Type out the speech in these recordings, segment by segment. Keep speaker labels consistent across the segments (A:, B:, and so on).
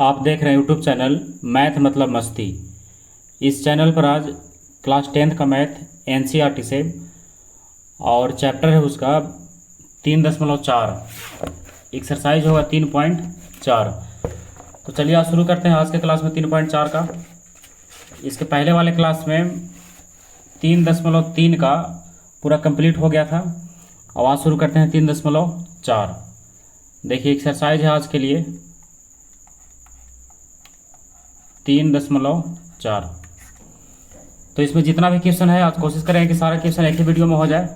A: आप देख रहे हैं यूट्यूब चैनल मैथ मतलब मस्ती। इस चैनल पर आज क्लास 10th का मैथ एनसीईआरटी से और चैप्टर है उसका 3.4। एक्सरसाइज होगा 3.4। तो चलिए आज शुरू करते हैं आज के क्लास में 3.4 का। इसके पहले वाले क्लास में 3.3 का पूरा कंप्लीट हो गया था। अब आज शुरू करते हैं 3.4। देखिए एक्सरसाइज है आज के लिए 3.4। तो इसमें जितना भी क्वेश्चन है आज कोशिश करें कि सारा क्वेश्चन एक ही वीडियो में हो जाए।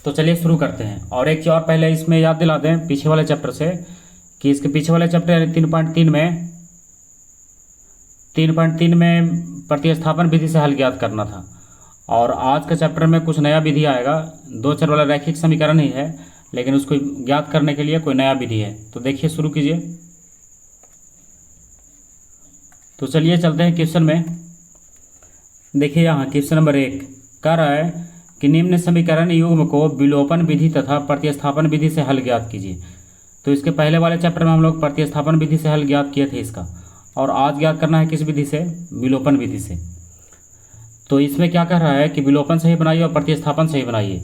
A: तो चलिए शुरू करते हैं। और एक चीज़ और पहले इसमें याद दिला दें पीछे वाले चैप्टर से कि इसके पीछे वाले चैप्टर यानी 3.3 में प्रतिस्थापन विधि से हल ज्ञात करना था। और आज के चैप्टर में कुछ नया विधि आएगा। 2 चर वाला रैखिक समीकरण ही है लेकिन उसको ज्ञात करने के लिए कोई नया विधि है। तो देखिए शुरू कीजिए। तो चलिए चलते हैं क्वेश्चन में। देखिए यहाँ क्वेश्चन नंबर 1 कह रहा है कि निम्न समीकरण युग्म को विलोपन विधि तथा प्रतिस्थापन विधि से हल ज्ञात कीजिए। तो इसके पहले वाले चैप्टर में हम लोग प्रतिस्थापन विधि से हल ज्ञात किए थे इसका, और आज ज्ञात करना है किस विधि से? विलोपन विधि से। तो इसमें क्या कह रहा है कि विलोपन से ही बनाइए और प्रतिस्थापन से ही बनाइए,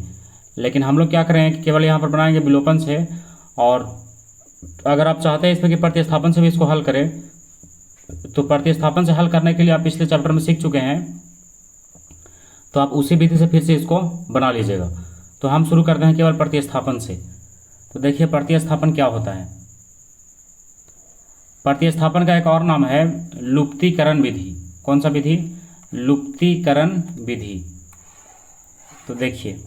A: लेकिन हम लोग क्या करें कि केवल यहाँ पर बनाएंगे विलोपन से। और अगर आप चाहते हैं इसमें कि प्रतिस्थापन से भी इसको हल करें तो प्रतिस्थापन से हल करने के लिए आप पिछले चैप्टर में सीख चुके हैं, तो आप उसी विधि से फिर से इसको बना लीजिएगा। तो हम शुरू करते हैं केवल प्रतिस्थापन से। तो देखिए प्रतिस्थापन क्या होता है। प्रतिस्थापन का एक और नाम है लुप्तीकरण विधि। कौन सा विधि? लुप्तीकरण विधि। तो देखिए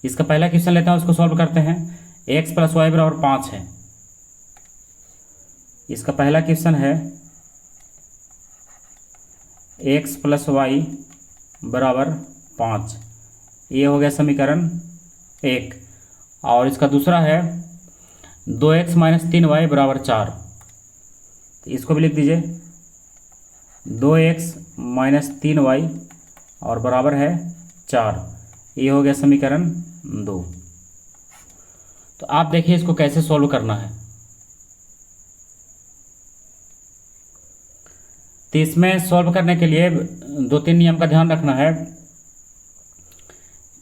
A: इसका पहला क्वेश्चन लेते हैं, उसको सॉल्व करते हैं। x + y = 5 है। इसका पहला क्वेश्चन है x + y = 5। ये हो गया समीकरण 1। और इसका दूसरा है 2x - 3y = 4। तो इसको भी लिख दीजिए 2x - 3y और बराबर है 4। ये हो गया समीकरण 2। तो आप देखिए इसको कैसे सॉल्व करना है। तो इसमें सॉल्व करने के लिए 2-3 नियम का ध्यान रखना है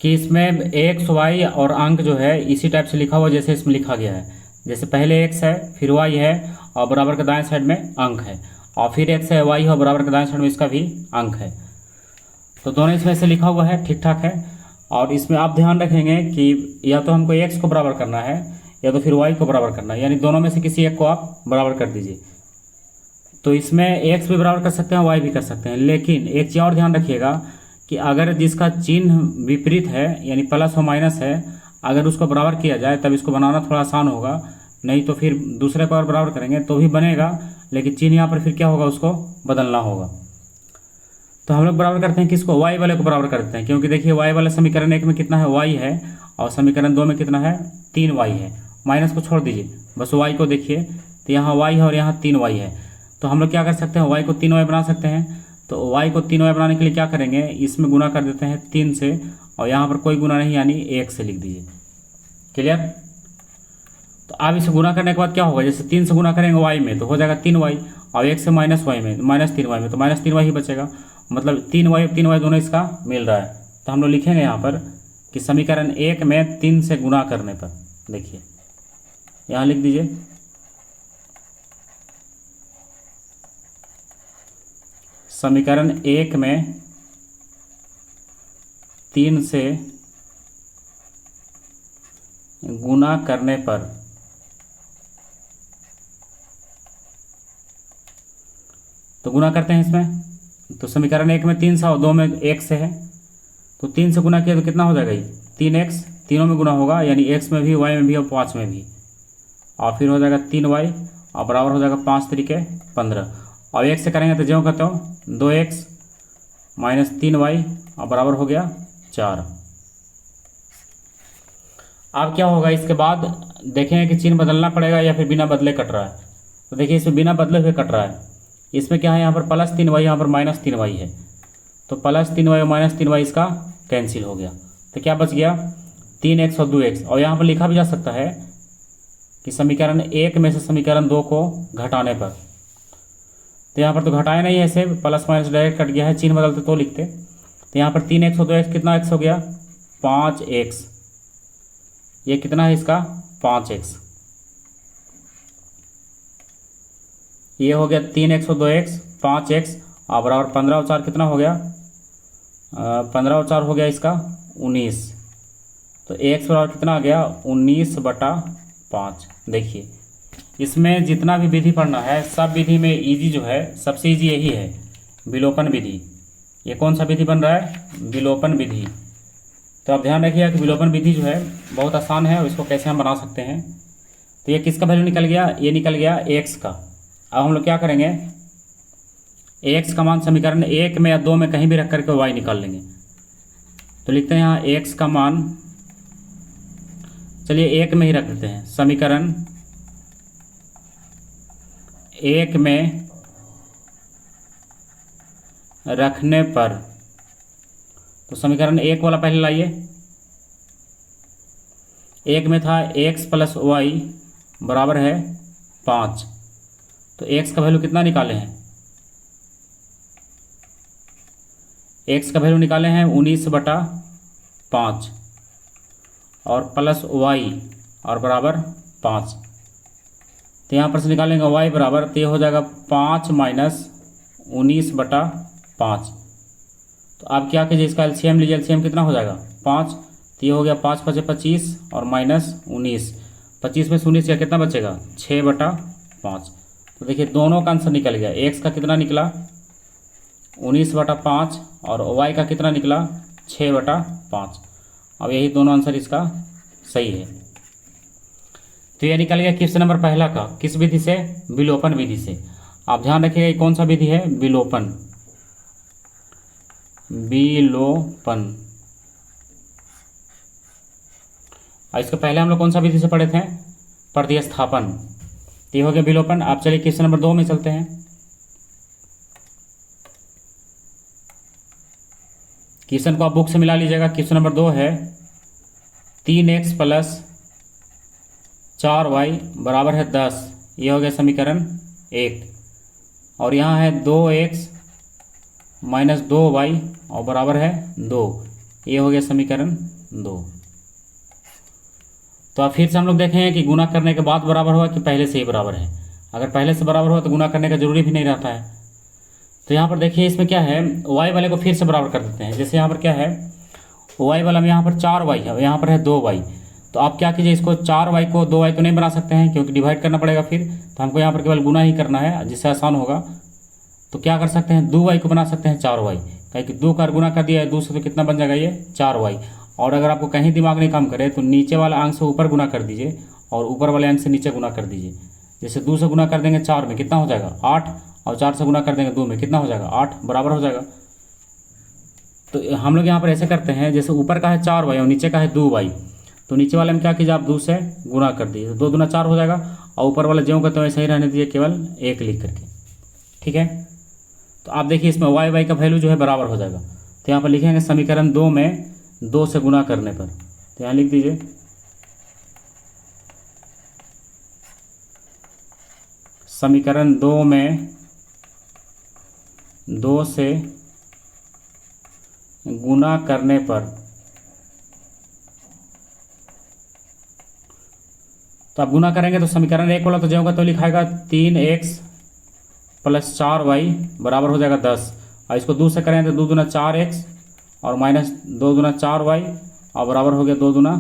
A: कि इसमें x y और अंक जो है इसी टाइप से लिखा हुआ जैसे इसमें लिखा गया है। जैसे पहले x है फिर y है और बराबर के दाएं साइड में अंक है, और फिर x है y है और बराबर के दाएं साइड में इसका भी अंक है। तो दोनों इसमें से लिखा हुआ है, ठीक ठाक है। और इसमें आप ध्यान रखेंगे कि या तो हमको x को बराबर करना है या तो फिर y को बराबर करना है, यानी दोनों में से किसी एक को आप बराबर कर दीजिए। तो इसमें x भी बराबर कर सकते हैं, y भी कर सकते हैं, लेकिन एक चीज़ और ध्यान रखिएगा कि अगर जिसका चिन्ह विपरीत है यानी प्लस और माइनस है, अगर उसको बराबर किया जाए तब इसको बनाना थोड़ा आसान होगा। नहीं तो फिर दूसरे को और बराबर करेंगे तो भी बनेगा, लेकिन चिन्ह यहाँ पर फिर क्या होगा, उसको बदलना होगा। तो हम लोग बराबर करते हैं किसको? y वाले को बराबर करते हैं, क्योंकि देखिए y वाला समीकरण 1 में कितना है? y है, और समीकरण 2 में कितना है? 3y है। माइनस को छोड़ दीजिए, बस y को देखिए। तो यहाँ y है और यहाँ 3y है। तो हम लोग क्या कर सकते हैं? y को 3y बना सकते हैं। तो y को 3y बनाने के लिए क्या करेंगे? इसमें गुना कर देते हैं 3 से, और यहाँ पर कोई गुना नहीं यानी 1 से लिख दीजिए। क्लियर? तो अब इसे गुना करने के बाद क्या होगा? जैसे 3 से गुना करेंगे y में तो हो जाएगा 3y, और 1 से -y में -3y में तो -3y ही बचेगा। मतलब 3y दोनों इसका मिल रहा है। तो हम लोग लिखेंगे यहाँ पर कि समीकरण 1 में 3 से गुना करने पर, देखिए यहाँ लिख दीजिए समीकरण 1 में 3 से गुना करने पर तो गुना करते हैं इसमें। तो समीकरण 1 में 3 से और 2 में 1 से है, तो 3 से गुना किया तो कितना हो जाएगा? ये 3x, तीनों में गुना होगा यानी x में भी, y में भी और 5 में भी, और फिर हो जाएगा 3y और बराबर हो जाएगा 5 × 3 = 15। और 1 से करेंगे तो जो कहते हो 2x - 3y और बराबर हो गया 4। अब क्या होगा? इसके बाद देखेंगे कि चिन्ह बदलना पड़ेगा या फिर बिना बदले कट रहा है। तो देखिए इसमें बिना बदले हुए कट रहा है। इसमें क्या है? यहाँ पर +3y, यहाँ पर -3y है। तो +3y और -3y इसका कैंसिल हो गया। तो क्या बच गया? 3x और 2x। और यहाँ पर लिखा भी जा सकता है कि समीकरण 1 में से समीकरण 2 को घटाने पर। तो यहाँ पर तो घटाया नहीं है, ऐसे प्लस माइनस डायरेक्ट कट गया है, चिन्ह बदलते तो लिखते। तो यहाँ पर 3x और 2x कितना x हो गया, 5x। ये कितना है इसका, 5x। ये हो गया 3x और 2x 5x और बराबर 15 और 4 कितना हो गया, 15 और 4 हो गया इसका 19। तो x बराबर कितना आ गया, 19/5। देखिए इसमें जितना भी विधि पढ़ना है सब विधि में इजी जो है, सबसे इजी यही है, विलोपन विधि। ये कौन सा विधि बन रहा है, विलोपन विधि। तो आप ध्यान रखिएगा कि विलोपन विधि जो है बहुत आसान है और इसको कैसे हम बना सकते हैं। तो ये किसका वैल्यू निकल गया, ये निकल गया x का। अब हम लोग क्या करेंगे, x का मान समीकरण 1 में या 2 में कहीं भी रख करके y निकाल लेंगे। तो लिखते हैं यहाँ x का मान, चलिए 1 में ही रख देते हैं, समीकरण 1 में रखने पर। तो समीकरण 1 वाला पहले लाइए। 1 में था x + y बराबर है 5। तो x का वैल्यू कितना निकाले हैं, x का वैल्यू निकाले हैं 19/5 और प्लस y और बराबर 5। तो यहाँ पर से निकालेंगे y बराबर, तो ये हो जाएगा 5 - 19/5। तो आप क्या कीजिए, इसका एलसीएम लीजिए। एलसीएम कितना हो जाएगा, 5। तो ये हो गया 5 × 5 = 25 और -19। 25 में से 19 का कितना बचेगा, 6/5। तो देखिए दोनों का आंसर निकल गया। x का कितना निकला, 19/5 और y का कितना निकला, 6/5। अब यही दोनों आंसर इसका सही है। तो ये निकल गया क्वेश्चन नंबर पहला का, किस विधि से, विलोपन विधि से। आप ध्यान रखिएगा ये कौन सा विधि है, विलोपन, विलोपन। और इसके पहले हम लोग कौन सा विधि से पढ़े थे, प्रतिस्थापन। ये हो गया विलोपन। आप चलिए क्वेश्चन नंबर 2 में चलते हैं। क्वेश्चन को आप बुक से मिला लीजिएगा। क्वेश्चन नंबर 2 है 3x + 4y बराबर है 10। ये हो गया समीकरण 1। और यहाँ है 2x - 2y और बराबर है 2। ये हो गया समीकरण 2। तो अब फिर से हम लोग देखेंगे कि गुना करने के बाद बराबर हुआ कि पहले से ही बराबर है। अगर पहले से बराबर हुआ तो गुना करने का जरूरी भी नहीं रहता है। तो यहाँ पर देखिए इसमें क्या है, y वाले को फिर से बराबर कर देते हैं। जैसे यहाँ पर क्या है, y वाला में यहाँ पर 4y है, यहाँ पर है 2y। तो आप क्या कीजिए, इसको 4y को 2y तो नहीं बना सकते हैं क्योंकि डिवाइड करना पड़ेगा फिर। तो हमको यहाँ पर केवल गुना ही करना है जिससे आसान होगा। तो क्या कर सकते हैं, 2y को बना सकते हैं 4y, क्योंकि 2 का गुना कर दिया है 2 से, तो कितना बन जाएगा ये 4y। और अगर आपको कहीं दिमाग नहीं काम करे तो नीचे वाला अंक से ऊपर गुना कर दीजिए और ऊपर वाले अंक से नीचे गुना कर दीजिए। जैसे 2 से गुना कर देंगे 4 में कितना हो जाएगा 8, और 4 से गुना कर देंगे 2 में कितना हो जाएगा 8, बराबर हो जाएगा। तो हम लोग यहाँ पर ऐसे करते हैं, जैसे ऊपर का है 4y और नीचे का है 2y। तो नीचे वाले में क्या कीजिए, आप 2 से गुना कर दीजिए, 2 दूना 4 हो जाएगा। और ऊपर वाला ज्यों का त्यों ऐसे ही रहने दीजिए, केवल 1 लिख करके, ठीक है। तो आप देखिए इसमें y का वैल्यू जो है बराबर हो जाएगा। तो यहाँ पर लिखेंगे समीकरण 2 में 2 से गुना करने पर। तो यहाँ लिख दीजिए समीकरण 2 में 2 से गुना करने पर। तो आप गुना करेंगे तो समीकरण 1 वाला तो जो होगा तो लिखाएगा 3x + 4y बराबर हो जाएगा 10। और इसको 2 से करेंगे तो 2 दूना 4x और -2 दूना 4y और बराबर हो गया 2 दूना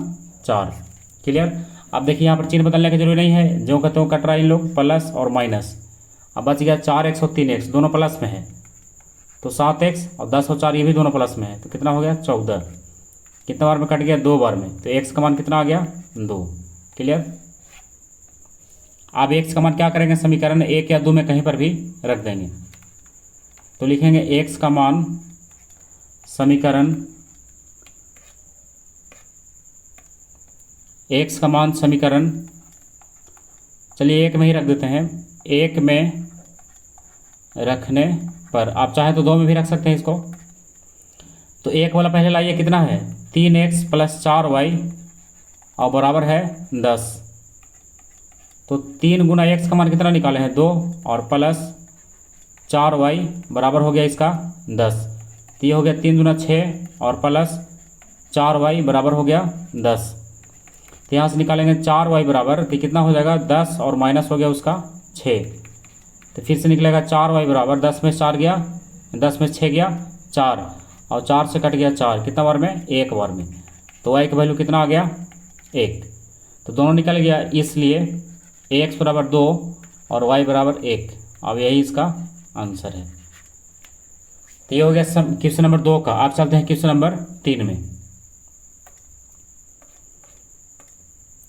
A: 4। क्लियर। अब देखिए यहाँ पर चिन्ह बदलने की जरूरी नहीं है, जो का त्यों कट रहा है इन लोग, प्लस और माइनस। अब बच गया 4x और 3x दोनों प्लस में है, तो 7x और 10 और 4 ये भी दोनों प्लस में है, तो कितना हो गया 14। कितना बार में कट गया, 2 बार में। तो x का मान कितना आ गया 2। क्लियर। अब x का मान क्या करेंगे, समीकरण 1 या 2 में कहीं पर भी रख देंगे। तो लिखेंगे x का मान समीकरण चलिए 1 में ही रख देते हैं। 1 में रखने पर आप चाहे तो 2 में भी रख सकते हैं इसको। तो 1 वाला पहले लाइए, कितना है 3x + 4y और बराबर है 10। तो 3 गुना एक्स का मान कितना निकाले हैं 2 और प्लस 4y बराबर हो गया इसका 10। तो ये हो गया 3 गुना 6 और प्लस 4y बराबर हो गया 10। तो यहाँ से निकालेंगे 4y बराबर, तो कितना हो जाएगा 10 और माइनस हो गया उसका 6। तो फिर से निकलेगा 4y बराबर 10 में 4 गया, 10 में 6 गया 4 और 4 से कट गया 4, कितना बार में 1 बार में। तो y का वैल्यू कितना आ गया 1। तो दोनों निकल गया, इसलिए x बराबर 2 और y बराबर 1। अब यही इसका आंसर है। तो ये हो गया क्वेश्चन नंबर 2 का। आप चलते हैं क्वेश्चन नंबर 3 में।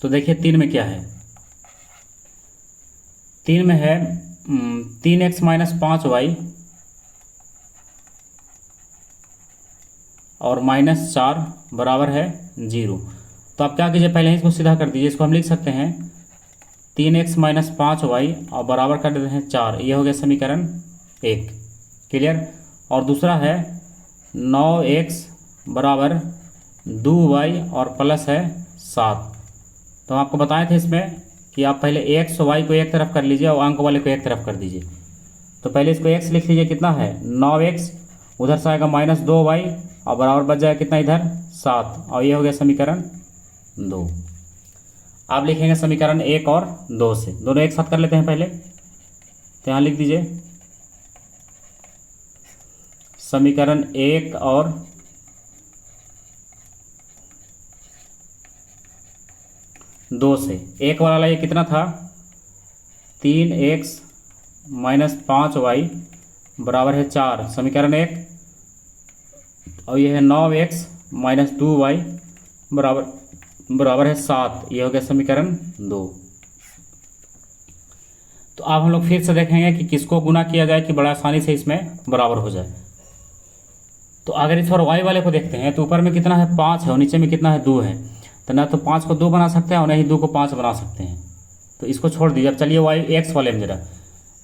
A: तो देखिए 3 में क्या है। 3 में है 3x माइनस 5y और माइनस 4 बराबर है 0। तो आप क्या कीजिए, पहले ही इसको सीधा कर दीजिए। इसको हम लिख सकते हैं 3x माइनस 5y और बराबर कर देते हैं 4। ये हो गया समीकरण 1। क्लियर। और दूसरा है 9x बराबर 2y और प्लस है 7। तो हम आपको बताए थे इसमें कि आप पहले x और y को एक तरफ कर लीजिए और अंक वाले को एक तरफ कर दीजिए। तो पहले इसको x लिख लीजिए, कितना है 9x, उधर से आएगा माइनस 2y और बराबर बच जाएगा कितना इधर 7। और ये हो गया समीकरण 2। आप लिखेंगे समीकरण 1 और 2 से, दोनों एक साथ कर लेते हैं पहले। तो यहाँ लिख दीजिए समीकरण 1 और 2 से। एक वाला ये कितना था 3x माइनस 5y बराबर है 4, समीकरण 1। और ये है 9x माइनस 2y बराबर है 7, ये हो गया समीकरण 2। तो अब हम लोग फिर से देखेंगे कि किसको गुना किया जाए कि बड़ा आसानी से इसमें बराबर हो जाए। तो अगर इस बार y वाले को देखते हैं तो ऊपर में कितना है 5 है और नीचे में कितना है 2 है। तो ना तो 5 को 2 बना सकते हैं और ना ही 2 को 5 बना सकते हैं। तो इसको छोड़ दीजिए। अब चलिए x वाले में जरा।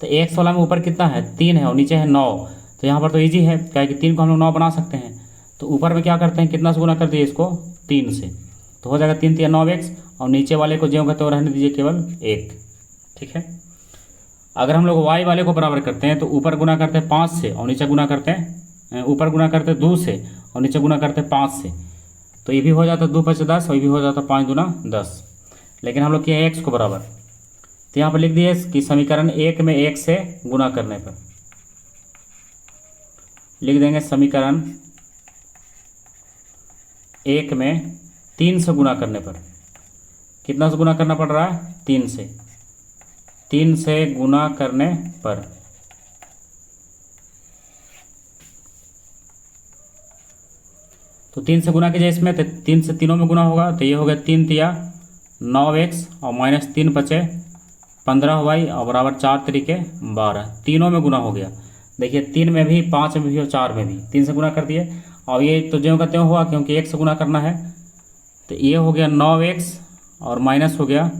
A: तो x वाला में ऊपर कितना है 3 है और नीचे है 9। तो यहाँ पर तो इजी है, क्या है कि 3 को हम लोग 9 बना सकते हैं। तो ऊपर में क्या करते हैं, कितना से गुना कर दिए इसको 3 से, तो हो जाएगा 3 3 9x और नीचे वाले को ज्यों कहते हो रहने दीजिए केवल 1। ठीक है। अगर हम लोग y वाले को बराबर करते हैं तो ऊपर गुना करते हैं 5 से और नीचे गुना करते हैं, ऊपर गुना करते हैं 2 से और नीचे गुना करते हैं 5 से। तो ये भी हो जाता 2 5 10 और ये भी हो जाता 5 दूना 10। लेकिन हम लोग किया है x को बराबर। तो यहाँ पर लिख दिए कि समीकरण 1 में 1 से गुना करने पर लिख देंगे समीकरण 1 में 3 से गुना करने पर। कितना से गुना करना पड़ रहा है 3 से, 3 से गुना करने पर। तो 3 से गुना कीजिए इसमें, तो 3 से तीनों में गुना होगा। तो ये हो गया 3 तिया 9x और माइनस 3 बचे 15y और बराबर 4 तरीके 12। तीनों में गुना हो गया। देखिए 3 में भी, 5 में भी और 4 में भी 3 से गुना कर दिए। और ये तो ज्यों का त्यों हुआ क्योंकि 1 से गुना करना है। तो ये हो गया 9x और माइनस हो गया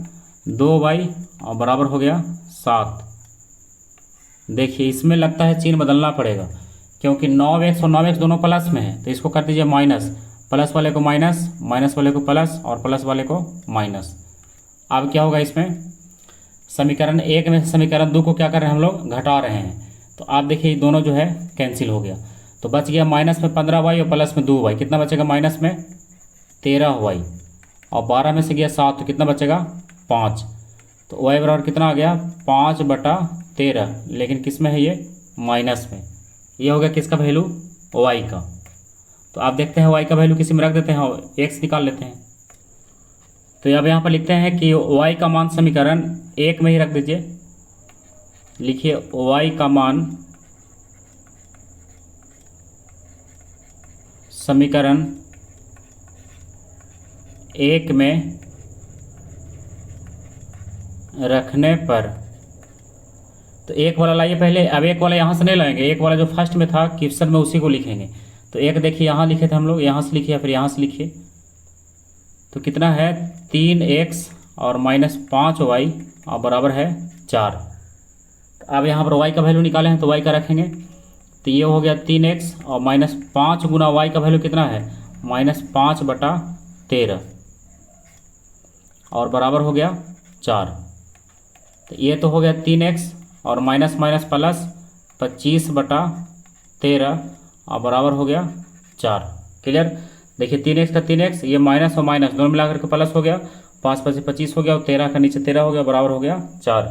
A: 2y और बराबर हो गया 7। देखिए इसमें लगता है चिन्ह बदलना पड़ेगा क्योंकि 9x और 9x दोनों प्लस में है। तो इसको कर दीजिए माइनस, प्लस वाले को माइनस, माइनस वाले को प्लस और प्लस वाले को माइनस। अब क्या होगा इसमें, समीकरण 1 में समीकरण 2 को क्या कर रहे हैं हम लोग घटा रहे हैं। तो आप देखिए दोनों जो है कैंसिल हो गया। तो बच गया माइनस में 15y और प्लस में 2y। कितना बचेगा माइनस में 13y और 12 में से गया 7, तो कितना बचेगा 5। तो y बराबर कितना आ गया 5/13। लेकिन किस में है ये माइनस में। ये हो गया किसका वैल्यू y का। तो आप देखते हैं y का वैल्यू किसी में रख देते हैं और x निकाल लेते हैं। तो अब यहाँ पर लिखते हैं कि y का मान समीकरण 1 में ही रख दीजिए। लिखिए y का मान समीकरण 1 में रखने पर। तो 1 वाला लाइए पहले। अब 1 वाला यहाँ से नहीं लाएंगे, 1 वाला जो फर्स्ट में था क्वेश्चन में उसी को लिखेंगे। तो 1 देखिए यहाँ लिखे थे हम लोग, यहाँ से लिखिए फिर यहाँ से लिखिए। तो कितना है 3x और माइनस 5y और बराबर है 4। अब यहाँ पर y का वैल्यू निकाले हैं तो y का रखेंगे। तो ये हो गया 3x और माइनस 5 गुना y का वैल्यू कितना है माइनस 5/13 और बराबर हो गया 4। तो ये तो हो गया 3x और माइनस माइनस प्लस 25/13 और बराबर हो गया 4। क्लियर। देखिए 3x का 3x, ये माइनस और माइनस दोनों मिलाकर के प्लस हो गया, 5 5 25 हो गया और 13 का नीचे 13 हो गया, बराबर हो गया 4।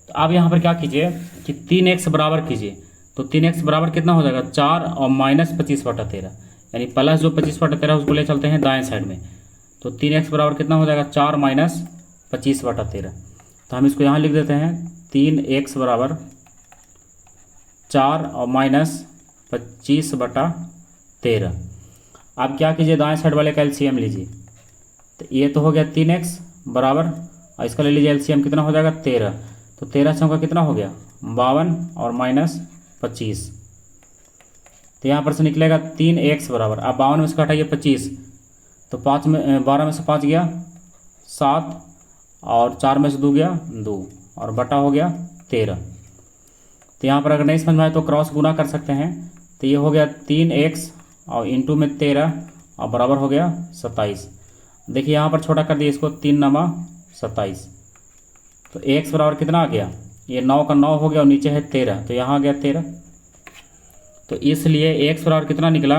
A: तो अब यहाँ पर क्या कीजिए कि 3x बराबर कीजिए, तो 3x बराबर कितना हो जाएगा 4 और माइनस 25/13, यानी प्लस जो 25/13 उसको ले चलते हैं दाएं साइड में। तो 3x बराबर कितना हो जाएगा 4 माइनस 25/13। तो हम इसको यहाँ लिख देते हैं 3x बराबर 4 और माइनस 25/13। अब क्या कीजिए दाएं साइड वाले का एलसीएम लीजिए, तो ये तो हो गया 3x बराबर, और इसका ले लीजिए एलसीएम, कितना हो जाएगा 13। तो 13 चौका कितना हो गया 52 और माइनस 25, तो यहाँ पर से निकलेगा 3x बराबर, अब 52 में से घटाइए 25, तो 5 में 12 में से 5 गया 7 और 4 में से 2 गया 2 और बटा हो गया 13। तो यहाँ पर अगर नहीं समझ में आए तो क्रॉस गुना कर सकते हैं। तो ये हो गया 3x और इंटू में 13 और बराबर हो गया 27। देखिए यहाँ पर छोटा कर दिए इसको, 3 नमा 27। तो x बराबर कितना आ गया, ये 9 का 9 हो गया और नीचे है 13, तो यहाँ आ गया 13। तो इसलिए x बराबर कितना निकला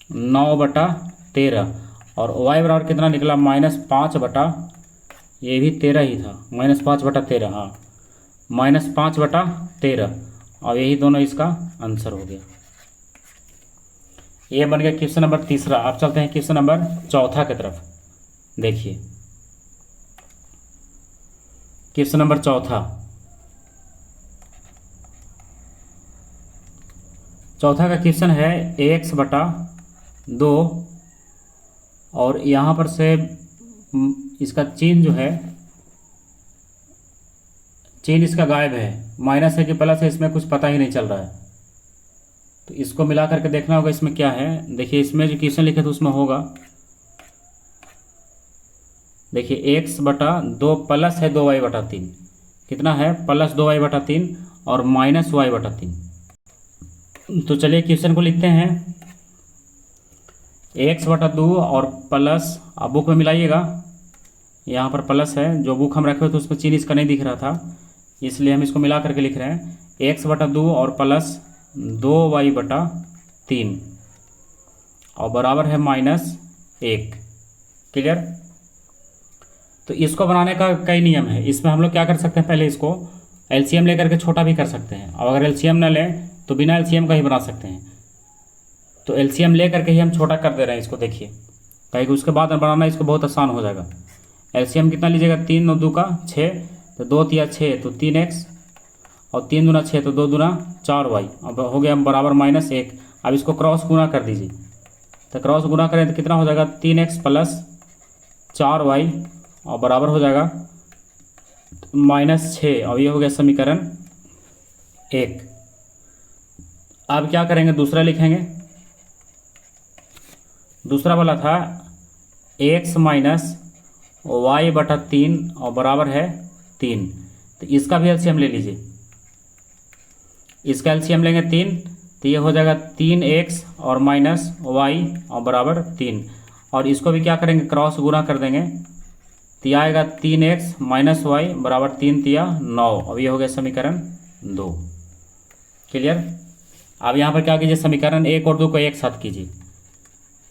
A: 9/13 और y बराबर कितना निकला -5 ये भी 13 ही था, -5/13, हाँ -5/13, और यही दोनों इसका आंसर हो गया। ये बन गया क्वेश्चन नंबर तीसरा। अब चलते हैं क्वेश्चन नंबर चौथा की तरफ। देखिए क्वेश्चन नंबर चौथा का क्वेश्चन है x/2 और यहाँ पर से इसका चिन्ह जो है, चिन्ह इसका गायब है, माइनस है कि प्लस है इसमें कुछ पता ही नहीं चल रहा है। तो इसको मिला करके देखना होगा इसमें क्या है। देखिए इसमें जो क्वेश्चन लिखे थे उसमें होगा, देखिए x/2 प्लस है 2y/3, कितना है प्लस 2y/3 और माइनस y/3। तो चलिए क्वेश्चन को लिखते हैं, x/2 और प्लस, अब बुक में मिलाइएगा, यहाँ पर प्लस है, जो बुक हम रखे हुए थे उसमें चिन्ह इसका नहीं दिख रहा था, इसलिए हम इसको मिला करके लिख रहे हैं x/2 और प्लस 2y/3 और बराबर है -1। क्लियर। तो इसको बनाने का कई नियम है। इसमें हम लोग क्या कर सकते हैं, पहले इसको एलसीएम लेकर के छोटा भी कर सकते हैं, और अगर एलसीएम ना लें तो बिना एलसीएम का ही बना सकते हैं। तो एलसीएम ले करके ही हम छोटा कर दे रहे हैं इसको। देखिए कहीं उसके बाद बनाना इसको बहुत आसान हो जाएगा। एलसीएम कितना लीजिएगा, 3 और 2 का 6, तो 2 तिया 6 तो 3x और 3 दूना 6 तो 2 दूना 4y, अब हो गया बराबर -1। अब इसको क्रॉस गुना कर दीजिए, तो क्रॉस गुना करें तो कितना हो जाएगा 3x प्लस 4y और बराबर हो जाएगा -6, और ये हो गया समीकरण 1। अब क्या करेंगे, दूसरा लिखेंगे। दूसरा वाला था x माइनस y/3 और बराबर है 3, तो इसका भी एलसीएम ले लीजिए। इसका एलसीएम लेंगे 3, तो ये हो जाएगा 3x और माइनस y और बराबर 3, और इसको भी क्या करेंगे क्रॉस गुना कर देंगे, तो यह आएगा 3x माइनस y बराबर 3 तिया 9, और ये हो गया समीकरण 2। क्लियर। अब यहाँ पर क्या कीजिए, समीकरण 1 और 2 को एक साथ कीजिए,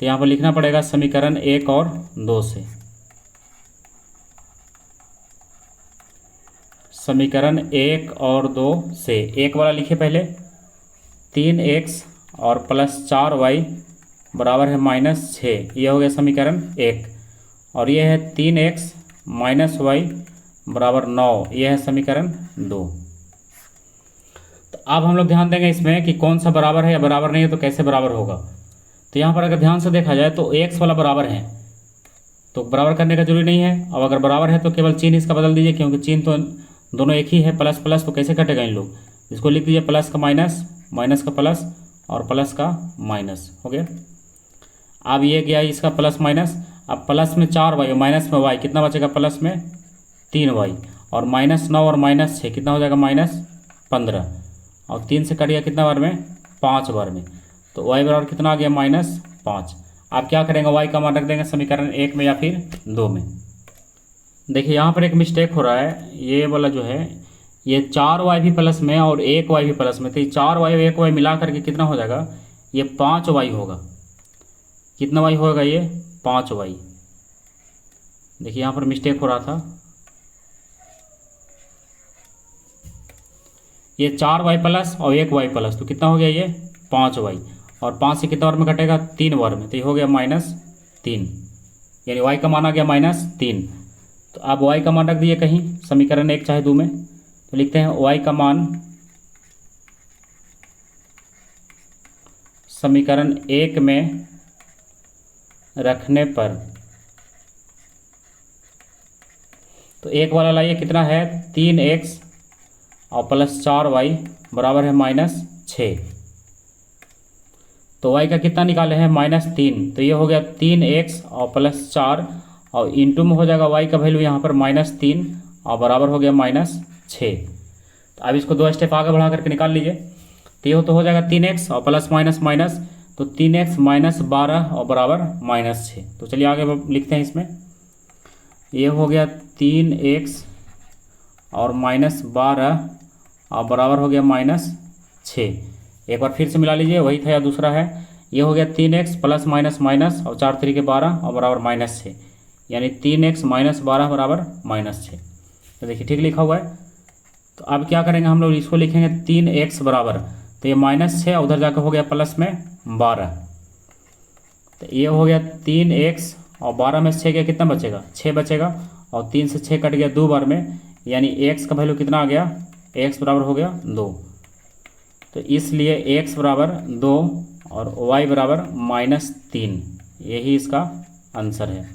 A: तो यहाँ पर लिखना पड़ेगा समीकरण 1 और 2 से। समीकरण 1 और 2 से, एक वाला लिखिए पहले, 3x और प्लस 4y बराबर है -6, ये हो गया समीकरण 1, और ये है 3x माइनस y बराबर 9, ये है समीकरण 2। तो अब हम लोग ध्यान देंगे इसमें कि कौन सा बराबर है या बराबर नहीं है, तो कैसे बराबर होगा। तो यहाँ पर अगर ध्यान से देखा जाए तो x वाला बराबर है, तो बराबर करने का जरूरी नहीं है। अब अगर बराबर है तो केवल चिन्ह इसका बदल दीजिए, क्योंकि चिन्ह तो दोनों एक ही है, प्लस प्लस, तो कैसे कटेगा इन लोग। इसको लिख दीजिए प्लस का माइनस, माइनस का प्लस और प्लस का माइनस, हो गया। अब ये गया इसका प्लस माइनस, अब प्लस में 4y और माइनस में y, कितना बचेगा प्लस में 3y, और -9 और -6 कितना हो जाएगा -15, और 3 से कट गया कितना बार में 5 बार में, तो y बराबर कितना आ गया -5। आप क्या करेंगे, y का मान रख देंगे समीकरण 1 में या फिर 2 में। देखिए यहाँ पर एक मिस्टेक हो रहा है, ये वाला जो है ये 4y भी प्लस में और 1y भी प्लस में, तो ये 4y और 1y मिला करके कितना हो जाएगा, ये 5y होगा। कितना y होगा ये, 5y। देखिए यहाँ पर मिस्टेक हो रहा था, ये 4y प्लस और 1y प्लस, तो कितना हो गया ये 5y, और 5 से कितना बार में कटेगा, 3 बार में, तो ये हो गया -3, यानी y का मान आ गया -3। तो आप y का मान रख दिए कहीं समीकरण 1 चाहे 2 में, तो लिखते हैं y का मान समीकरण 1 में रखने पर, तो एक वाला लाइए कितना है 3x और प्लस 4y बराबर है -6। तो y का कितना निकाले हैं -3, तो ये हो गया 3x और प्लस 4 और इंटू में हो जाएगा y का वैल्यू यहाँ पर -3 और बराबर हो गया -6। तो अब इसको 2 स्टेप आगे बढ़ा करके निकाल लीजिए, तो ये तो हो जाएगा 3x और प्लस माइनस माइनस, तो 3x -12 और बराबर -6। तो चलिए आगे लिखते हैं इसमें, ये हो गया 3x और -12 और बराबर हो गया -6। एक बार फिर से मिला लीजिए, वही था या दूसरा है। ये हो गया 3x प्लस माइनस माइनस और 4 3 12 और बराबर -6, यानी 3x -12 बराबर -6। तो देखिए ठीक लिखा हुआ है। तो अब क्या करेंगे हम लोग, इसको लिखेंगे 3x बराबर, तो ये -6 उधर जाकर हो गया प्लस में 12, तो ये हो गया 3x और 12 में 6 गया, कितना बचेगा 6 बचेगा, और 3 से 6 कट गया 2 बार में, यानी x का वैल्यू कितना आ गया, x बराबर हो गया 2। तो इसलिए x बराबर 2 और y बराबर -3, यही इसका आंसर है।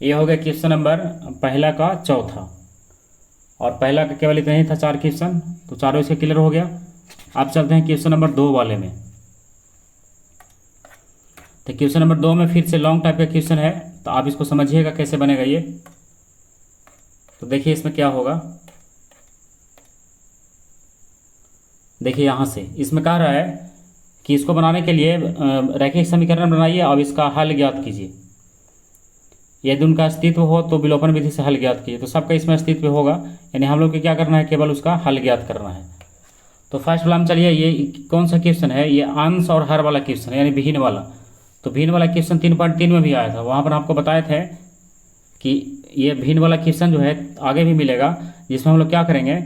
A: ये हो गया क्वेश्चन नंबर पहला का चौथा, और पहला का केवल इतना ही था 4 क्वेश्चन, तो चारों इसके क्लियर हो गया। अब चलते हैं क्वेश्चन नंबर 2 वाले में। तो क्वेश्चन नंबर 2 में फिर से लॉन्ग टाइप का क्वेश्चन है, तो आप इसको समझिएगा कैसे बनेगा ये। तो देखिए इसमें क्या होगा, देखिए यहाँ से इसमें कह रहा है कि इसको बनाने के लिए रैखिक समीकरण बनाइए और इसका हल ज्ञात कीजिए। यदि उनका अस्तित्व हो तो विलोपन विधि से हल ज्ञात कीजिए। तो सबका इसमें अस्तित्व होगा, यानी हम लोग को क्या करना है, केवल उसका हल ज्ञात करना है। तो फर्स्ट वाला हम चलिए, ये कौन सा क्वेश्चन है, ये अंश और हर वाला क्वेश्चन है, यानी भिन्न वाला। तो भिन्न वाला क्वेश्चन 3.3 में भी आया था, वहाँ पर आपको बताए थे कि ये भिन्न वाला क्वेश्चन जो है आगे भी मिलेगा, जिसमें हम लोग क्या करेंगे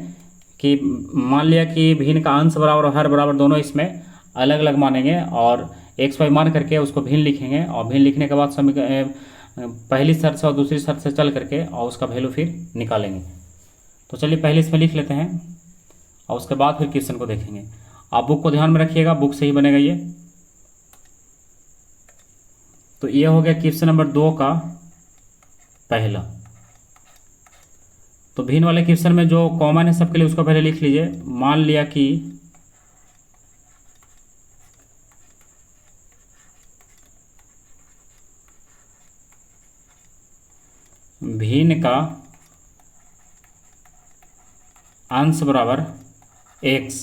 A: कि मान लिया कि भिन्न का अंश बराबर और हर बराबर दोनों इसमें अलग अलग मानेंगे, और x y मान करके उसको भिन्न लिखेंगे, और भिन्न लिखने के बाद पहली शर्त से और दूसरी शर्त से चल करके और उसका वैल्यू फिर निकालेंगे। तो चलिए पहले इसमें लिख लेते हैं और उसके बाद फिर क्वेश्चन को देखेंगे। आप बुक को ध्यान में रखिएगा, बुक से ही बनेगा ये। तो ये हो गया क्वेश्चन नंबर 2 का पहला। तो भिन्न वाले क्वेश्चन में जो कॉमन है सबके लिए उसको पहले लिख लीजिए। मान लिया कि भिन्न का अंश बराबर x,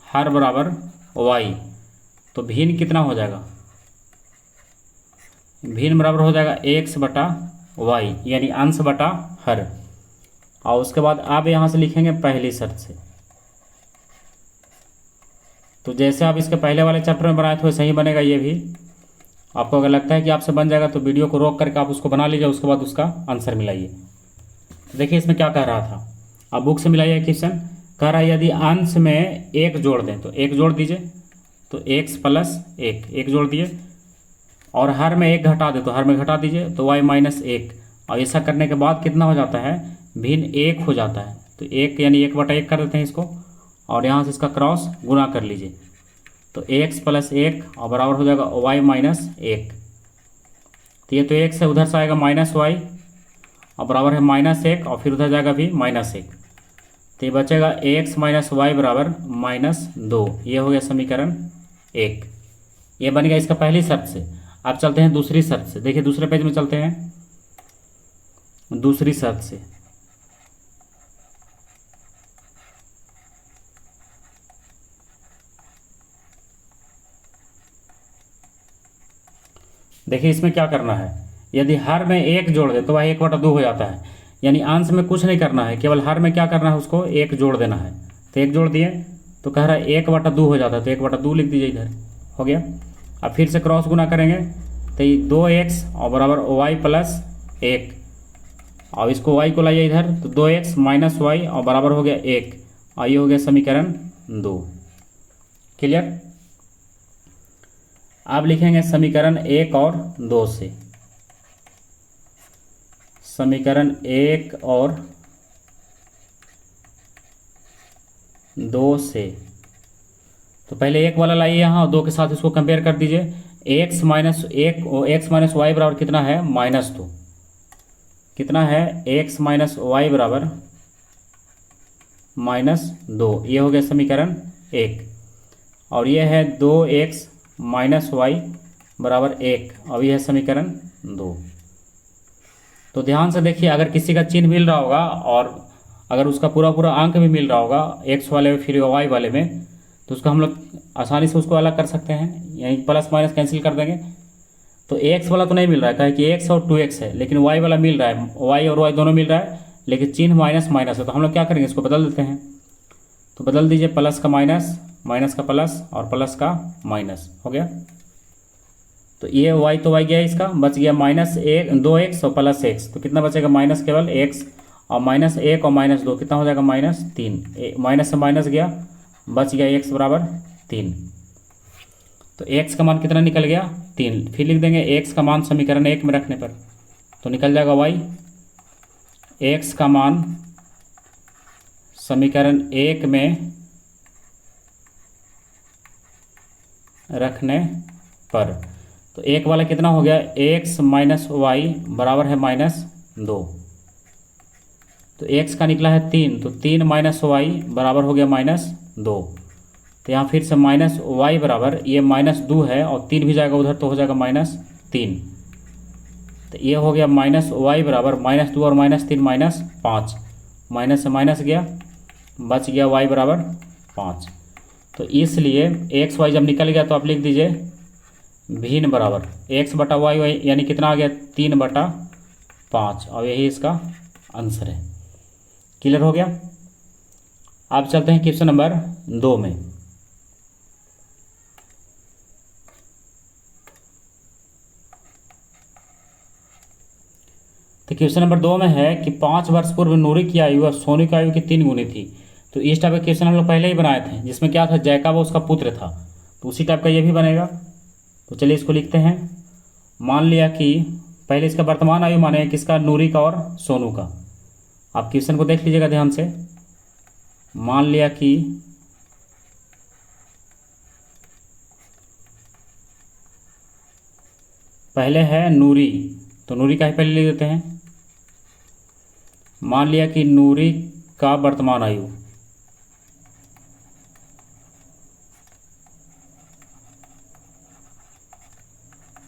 A: हर बराबर y, तो भिन्न कितना हो जाएगा, भिन्न बराबर हो जाएगा x बटा y, यानी अंश बटा हर। और उसके बाद आप यहाँ से लिखेंगे पहली शर्त से। तो जैसे आप इसके पहले वाले चैप्टर में बनाए थे वैसे ही बनेगा ये भी। आपको अगर लगता है कि आपसे बन जाएगा तो वीडियो को रोक करके आप उसको बना लीजिए, उसके बाद उसका आंसर मिलाइए। देखिए इसमें क्या कह रहा था, आप बुक से मिलाइए क्वेश्चन। कह रहा है यदि अंश में 1 जोड़ दें, तो 1 जोड़ दीजिए, तो x प्लस 1 जोड़ दिए, और हर में 1 घटा दे तो हर में घटा दीजिए, तो y -1। और ऐसा करने के बाद कितना हो जाता है, भिन्न 1 हो जाता है। तो 1 यानी 1/1 कर देते हैं इसको, और यहाँ से इसका क्रॉस गुना कर लीजिए, तो x प्लस 1 और बराबर हो जाएगा y -1। तो ये तो 1 से उधर से आएगा -y और बराबर है -1, और फिर उधर जाएगा भी -1, तो ये बचेगा x -y बराबर -2। ये हो गया समीकरण 1। ये बन गया इसका पहली शर्त से। अब चलते हैं दूसरी शर्त से। देखिए दूसरे पेज में चलते हैं, दूसरी शर्त से। देखिए इसमें क्या करना है, यदि हर में 1 जोड़ दे तो वह 1/2 हो जाता है। यानी अंश में कुछ नहीं करना है, केवल हर में क्या करना है, उसको 1 जोड़ देना है। तो 1 जोड़ दिए तो कह रहा है 1/2 हो जाता है, तो 1/2 लिख दीजिए इधर, हो गया। अब फिर से क्रॉस गुना करेंगे तो ये 2x और बराबर y प्लस 1, और इसको y को लाइए इधर तो 2x माइनस वाई और बराबर हो गया 1, और ये हो गया समीकरण 2। क्लियर। अब लिखेंगे समीकरण 1 और 2 से, समीकरण 1 और 2 से। तो पहले 1 वाला लाइए यहाँ और 2 के साथ इसको कंपेयर कर दीजिए। x माइनस 1 और x माइनस वाई बराबर कितना है, -2। कितना है, x माइनस वाई बराबर -2, ये हो गया समीकरण 1। और ये है 2x माइनस वाई बराबर 1, और ये है समीकरण 2। तो ध्यान से देखिए, अगर किसी का चिन्ह मिल रहा होगा और अगर उसका पूरा पूरा अंक भी मिल रहा होगा x वाले में फिर y वाले में, तो उसको हम लोग आसानी से उसको अलग कर सकते हैं। यहीं प्लस माइनस कैंसिल कर देंगे। तो x वाला तो नहीं मिल रहा है, कहे कि x और 2x है, लेकिन y वाला मिल रहा है, y और y दोनों मिल रहा है, लेकिन चिन्ह माइनस माइनस है। तो हम लोग क्या करेंगे, इसको बदल देते हैं। तो बदल दीजिए, प्लस का माइनस, माइनस का प्लस और प्लस का माइनस, हो गया। तो ये y तो y गया, इसका बच गया -2x और प्लस x, तो कितना बचेगा, माइनस केवल x और -1 और -2 कितना हो जाएगा, -3। माइनस से माइनस गया, बच गया x बराबर 3। तो x का मान कितना निकल गया, 3। फिर लिख देंगे x का मान समीकरण 1 में रखने पर तो निकल जाएगा y, x का मान समीकरण 1 में रखने पर। तो 1 वाला कितना हो गया, x माइनस वाई बराबर है -2। तो x का निकला है 3, तो 3 माइनस वाई बराबर हो गया -2। तो यहाँ फिर से माइनस वाई बराबर, ये -2 है और 3 भी जाएगा उधर तो हो जाएगा -3। तो ये हो गया माइनस वाई बराबर -2 और -3 -5, माइनस से माइनस गया, बच गया y बराबर 5। तो इसलिए एक्स वाई जब निकल गया तो आप लिख दीजिए भिन्न बराबर x बटा वाई, यानी कितना आ गया, 3/5, और यही इसका आंसर है। क्लियर हो गया। अब चलते हैं क्वेश्चन नंबर 2 में। तो क्वेश्चन नंबर 2 में है कि 5 वर्ष पूर्व नूरी की आयु और सोनू की आयु की 3 गुनी थी। तो इस टाइप का क्वेश्चन हम लोग पहले ही बनाए थे, जिसमें क्या था, जैकब उसका पुत्र था। तो उसी टाइप का ये भी बनेगा। तो चलिए इसको लिखते हैं। मान लिया कि पहले इसका वर्तमान आयु माने किसका, नूरी का और सोनू का। आप क्वेश्चन को देख लीजिएगा ध्यान से। मान लिया कि पहले है नूरी, तो नूरी का ही पहले लिख देते हैं। मान लिया कि नूरी का वर्तमान आयु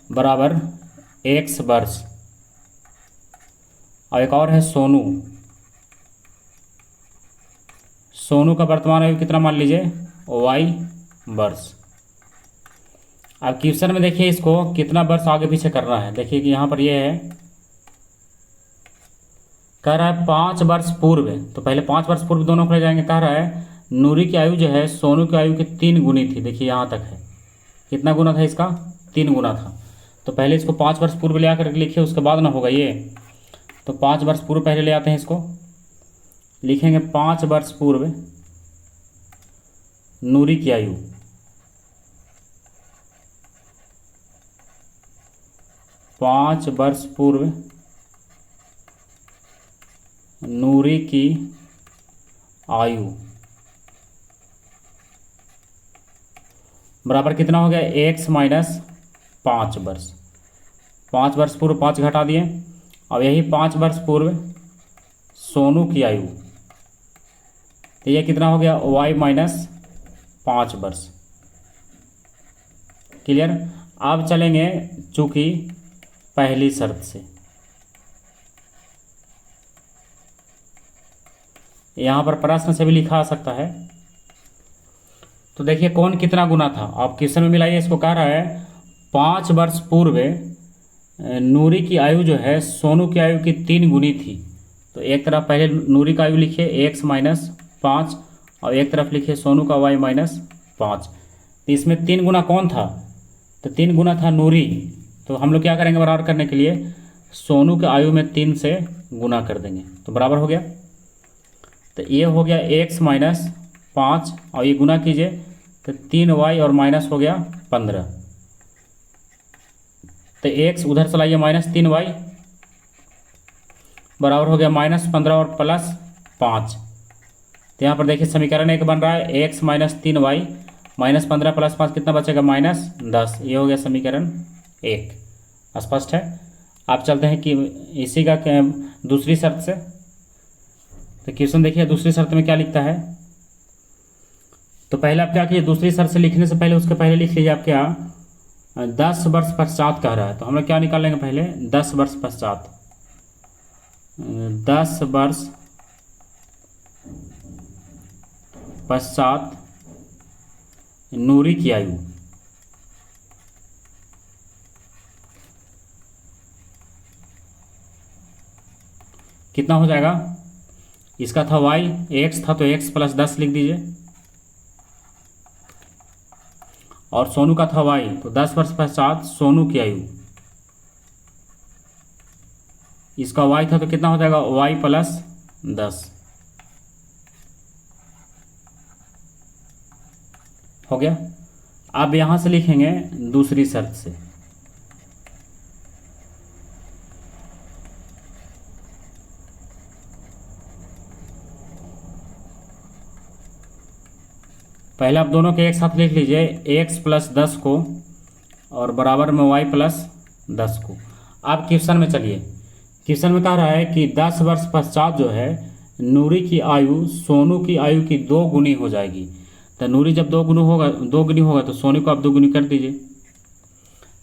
A: बराबर x वर्ष, और एक और है सोनू। सोनू का वर्तमान आयु कितना मान लीजिए, y वर्ष। अब क्वेश्चन में देखिए इसको कितना वर्ष आगे पीछे करना है। देखिए कि यहाँ पर ये है, कह रहा है 5 वर्ष पूर्व, तो पहले 5 वर्ष पूर्व दोनों को ले जाएंगे। कह रहा है नूरी की आयु जो है सोनू की आयु की 3 गुनी थी। देखिए यहाँ तक है, कितना गुना था इसका, 3 गुना था। तो पहले इसको 5 वर्ष पूर्व ले आकर लिखिए, उसके बाद ना होगा ये। तो 5 वर्ष पूर्व पहले ले आते हैं, इसको लिखेंगे 5 वर्ष पूर्व नूरी की आयु, 5 वर्ष पूर्व नूरी की आयु बराबर कितना हो गया, x माइनस 5 वर्ष। 5 वर्ष पूर्व 5 घटा दिए। अब यही 5 वर्ष पूर्व सोनू की आयु, तो ये कितना हो गया, y माइनस 5 वर्ष। क्लियर। अब चलेंगे चूंकि पहली शर्त से, यहाँ पर प्रश्न से भी लिखा आ सकता है। तो देखिए कौन कितना गुना था, आप क्वेश्चन में मिलाइए। इसको कह रहा है 5 वर्ष पूर्व नूरी की आयु जो है सोनू की आयु की 3 गुनी थी। तो एक तरफ पहले नूरी का आयु लिखिए x माइनस 5 और एक तरफ लिखिए सोनू का y माइनस 5। तो इसमें 3 गुना कौन था? तो 3 गुना था नूरी। तो हम लोग क्या करेंगे बराबर करने के लिए, सोनू के आयु में 3 से गुना कर देंगे तो बराबर हो गया। तो ये हो गया x माइनस 5 और ये गुना कीजिए तो 3y और माइनस हो गया 15। तो x उधर चलाइए माइनस 3y बराबर हो गया माइनस 15 और प्लस 5। तो यहाँ पर देखिए समीकरण 1 बन रहा है x minus 3y minus 15 plus 5 कितना बचेगा माइनस 10। ये हो गया समीकरण 1। स्पष्ट है। आप चलते हैं कि इसी का दूसरी शर्त से। तो क्वेश्चन देखिए दूसरी शर्त में क्या लिखता है। तो पहले आप क्या कीजिए, दूसरी शर्त से लिखने से पहले उसके पहले लिख लीजिए आप क्या 10 वर्ष पश्चात कह रहा है। तो हम लोग क्या निकाल लेंगे पहले 10 वर्ष पश्चात। 10 वर्ष पश्चात नूरी की आयु कितना हो जाएगा। इसका था y, x था तो x प्लस 10 लिख दीजिए और सोनू का था y तो 10 वर्ष पश्चात सोनू की आयु, इसका y था तो कितना हो जाएगा y प्लस 10 हो गया। अब यहाँ से लिखेंगे दूसरी शर्त से। पहले आप दोनों के एक साथ लिख लीजिए x प्लस 10 को और बराबर में y प्लस 10 को। आप क्वेश्चन में चलिए, क्वेश्चन में कह रहा है कि 10 वर्ष पश्चात जो है नूरी की आयु सोनू की आयु की 2 गुनी हो जाएगी। तो नूरी जब 2 गुनी होगा तो सोनू को आप 2 गुनी कर दीजिए।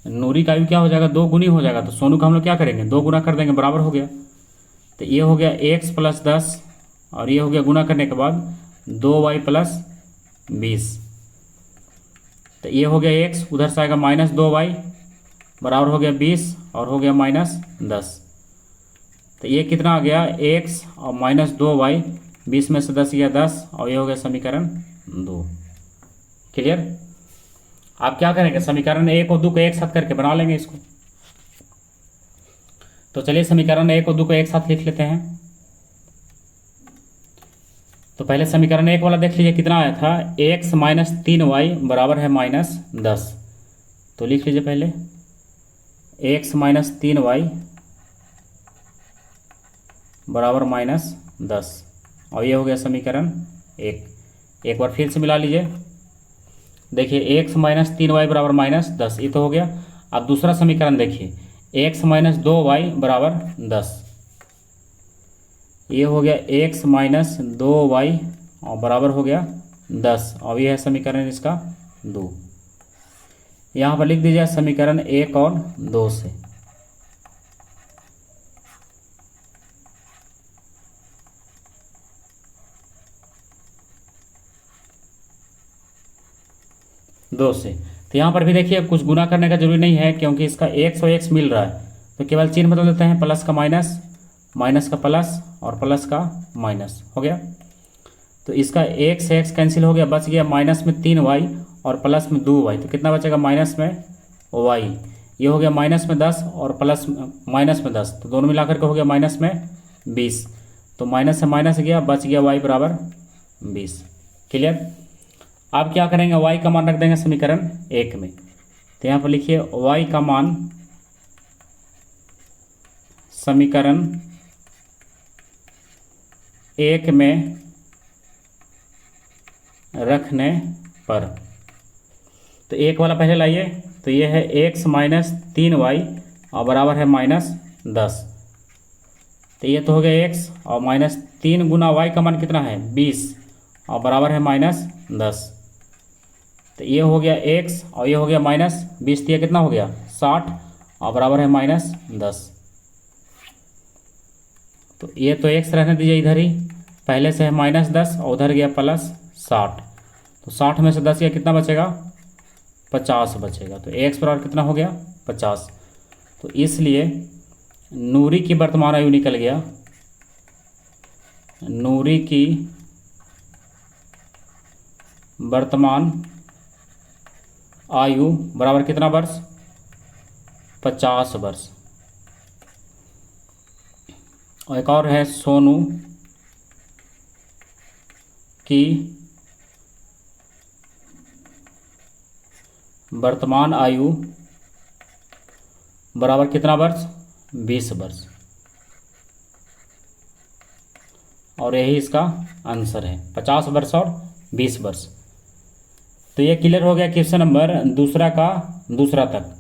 A: नूरी का आयु क्या हो जाएगा 2 गुनी हो जाएगा तो सोनू का हम लोग क्या करेंगे 2 गुना कर देंगे बराबर हो गया। तो ये हो गया x प्लस 10 और ये हो गया गुना करने के बाद 2y प्लस 20। तो ये हो गया x, उधर से आएगा माइनस 2y बराबर हो गया 20 और हो गया माइनस 10। तो ये कितना आ गया x और माइनस 2y, 20 में से 10 गया 10 और ये हो गया समीकरण 2। क्लियर। आप क्या करेंगे समीकरण 1 और 2 को एक साथ करके बना लेंगे इसको। तो चलिए समीकरण 1 और 2 को एक साथ लिख लेते हैं। तो पहले समीकरण 1 वाला देख लीजिए कितना आया था x माइनस 3y बराबर है माइनस 10। तो लिख लीजिए पहले x माइनस 3y बराबर माइनस 10 और ये हो गया समीकरण 1। एक बार फिर से मिला लीजिए, देखिए x माइनस 3y बराबर माइनस 10 ये तो हो गया। अब दूसरा समीकरण देखिए x माइनस 2y बराबर 10, ये हो गया x माइनस 2y और बराबर हो गया 10 और ये है समीकरण इसका 2। यहाँ पर लिख दीजिए समीकरण 1 और 2 से। तो यहाँ पर भी देखिए कुछ गुना करने का जरूरी नहीं है क्योंकि इसका x और x मिल रहा है तो केवल चिन्ह बदल देते हैं, प्लस का माइनस, माइनस का प्लस और प्लस का माइनस हो गया। तो इसका x से x कैंसिल हो गया, बच गया माइनस में 3y और प्लस में 2y। तो कितना बचेगा माइनस में y, ये हो गया माइनस में 10 और प्लस माइनस में 10 तो दोनों मिलाकर के हो गया माइनस में 20। तो माइनस से माइनस गया, बच गया y बराबर 20। क्लियर। आप क्या करेंगे y का मान रख देंगे समीकरण 1 में। तो यहाँ पर लिखिए y का मान समीकरण 1 में रखने पर, तो 1 वाला पहले लाइए। तो ये है x माइनस 3y और बराबर है माइनस 10। तो ये तो हो गया x और माइनस 3 गुना y का मान कितना है 20 और बराबर है माइनस 10। तो ये हो गया x और ये हो गया माइनस 20, तो ये कितना हो गया 60 और बराबर है माइनस 10। तो ये तो x रहने दीजिए इधर ही, पहले से है माइनस 10 और उधर गया प्लस 60। तो 60 में से 10 गया कितना बचेगा 50 बचेगा। तो x बराबर कितना हो गया 50। तो इसलिए नूरी की वर्तमान आयु निकल गया, नूरी की वर्तमान आयु बराबर कितना वर्ष, 50 वर्ष। और एक और है सोनू की वर्तमान आयु बराबर कितना वर्ष, 20 वर्ष। और यही इसका आंसर है, 50 वर्ष और 20 वर्ष। तो ये क्लियर हो गया क्वेश्चन नंबर दूसरा का दूसरा तक।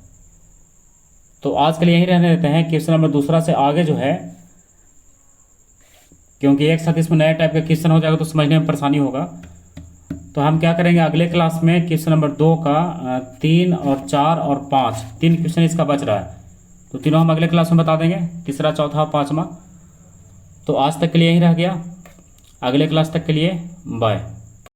A: तो आज के लिए यहीं रहने देते हैं। क्वेश्चन नंबर दूसरा से आगे जो है, क्योंकि एक साथ इसमें नया टाइप का क्वेश्चन हो जाएगा तो समझने में परेशानी होगा, तो हम क्या करेंगे अगले क्लास में क्वेश्चन नंबर 2 का 3 और 4 और 5 तीन क्वेश्चन इसका बच रहा है, तो तीनों हम अगले क्लास में बता देंगे, तीसरा चौथा पाँचवा। तो आज तक के लिए यहीं रह गया, अगले क्लास तक के लिए बाय।